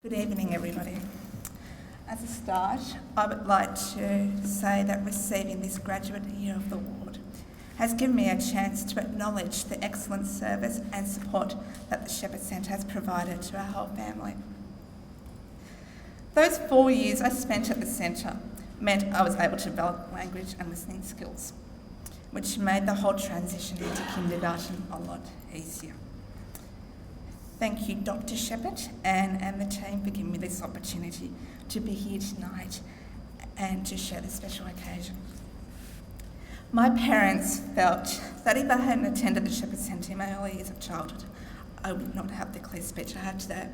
Good evening, everybody. As a start, I would like to say that receiving this Graduate Year of the Award has given me a chance to acknowledge the excellent service and support that the Shepherd Centre has provided to our whole family. Those 4 years I spent at the centre meant I was able to develop language and listening skills, which made the whole transition into kindergarten a lot easier. Thank you, Dr Shepherd and the team for giving me this opportunity to be here tonight and to share this special occasion. My parents felt that if I hadn't attended the Shepherd Centre in my early years of childhood, I would not have the clear speech I have today.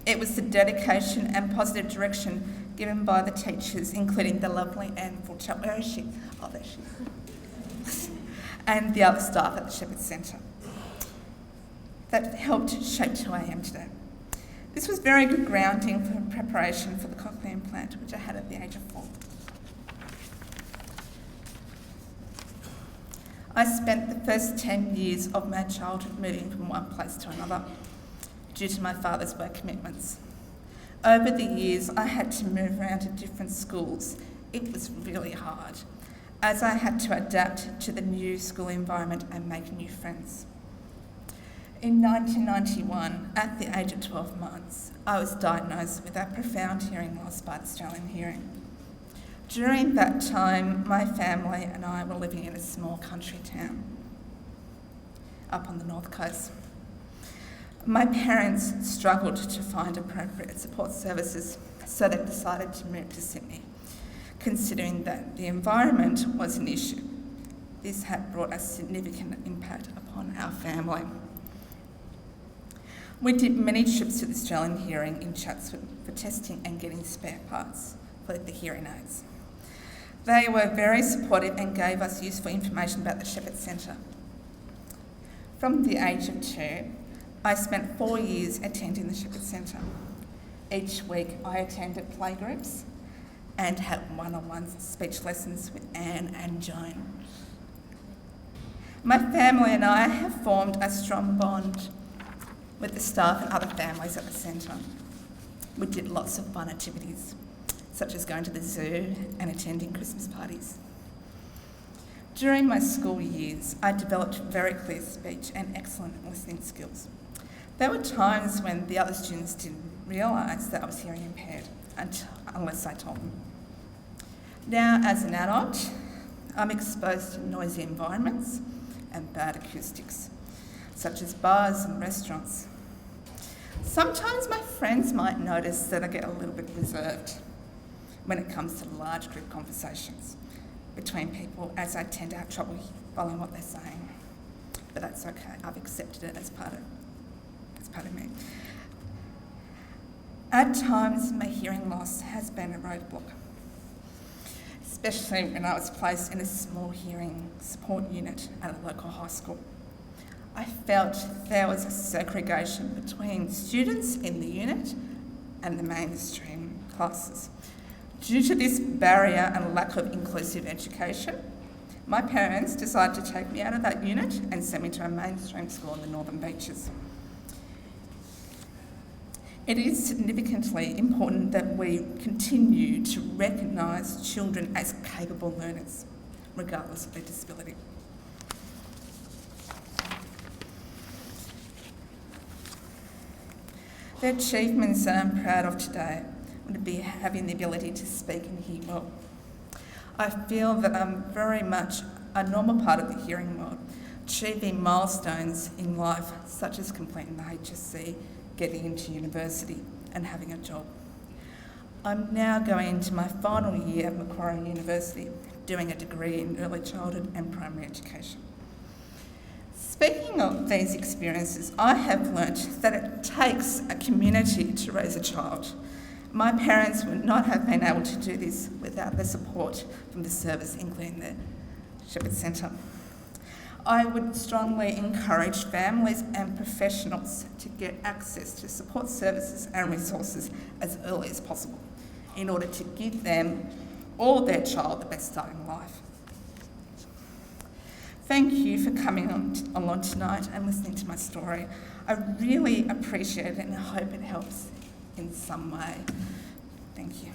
It was the dedication and positive direction given by the teachers, including the lovely Anne Fulcher, where is she? Oh, there she is. And the other staff at the Shepherd Centre, that helped shape who I am today. This was very good grounding for preparation for the cochlear implant, which I had at the age of 4. I spent the first 10 years of my childhood moving from one place to another due to my father's work commitments. Over the years, I had to move around to different schools. It was really hard, as I had to adapt to the new school environment and make new friends. In 1991, at the age of 12 months, I was diagnosed with a profound hearing loss by the Australian Hearing. During that time, my family and I were living in a small country town up on the north coast. My parents struggled to find appropriate support services, so they decided to move to Sydney, considering that the environment was an issue. This had brought a significant impact upon our family. We did many trips to the Australian Hearing in Chatswood for testing and getting spare parts for the hearing aids. They were very supportive and gave us useful information about the Shepherd Centre. From the age of 2, I spent 4 years attending the Shepherd Centre. Each week I attended playgroups and had one-on-one speech lessons with Anne and Joan. My family and I have formed a strong bond with the staff and other families at the centre. We did lots of fun activities, such as going to the zoo and attending Christmas parties. During my school years, I developed very clear speech and excellent listening skills. There were times when the other students didn't realise that I was hearing impaired, unless I told them. Now, as an adult, I'm exposed to noisy environments and bad acoustics, such as bars and restaurants. Sometimes my friends might notice that I get a little bit reserved when it comes to large group conversations between people, as I tend to have trouble following what they're saying. But that's okay, I've accepted it as part of me. At times, my hearing loss has been a roadblock, especially when I was placed in a small hearing support unit at a local high school. I felt there was a segregation between students in the unit and the mainstream classes. Due to this barrier and lack of inclusive education, my parents decided to take me out of that unit and send me to a mainstream school in the Northern Beaches. It is significantly important that we continue to recognise children as capable learners, regardless of their disability. The achievements that I'm proud of today would be having the ability to speak and hear well. I feel that I'm very much a normal part of the hearing world, achieving milestones in life such as completing the HSC, getting into university and having a job. I'm now going into my final year at Macquarie University, doing a degree in early childhood and primary education. Speaking of these experiences, I have learnt that it takes a community to raise a child. My parents would not have been able to do this without the support from the service, including the Shepherd Centre. I would strongly encourage families and professionals to get access to support services and resources as early as possible in order to give them or their child the best start in life. Thank you for coming along tonight and listening to my story. I really appreciate it and I hope it helps in some way. Thank you.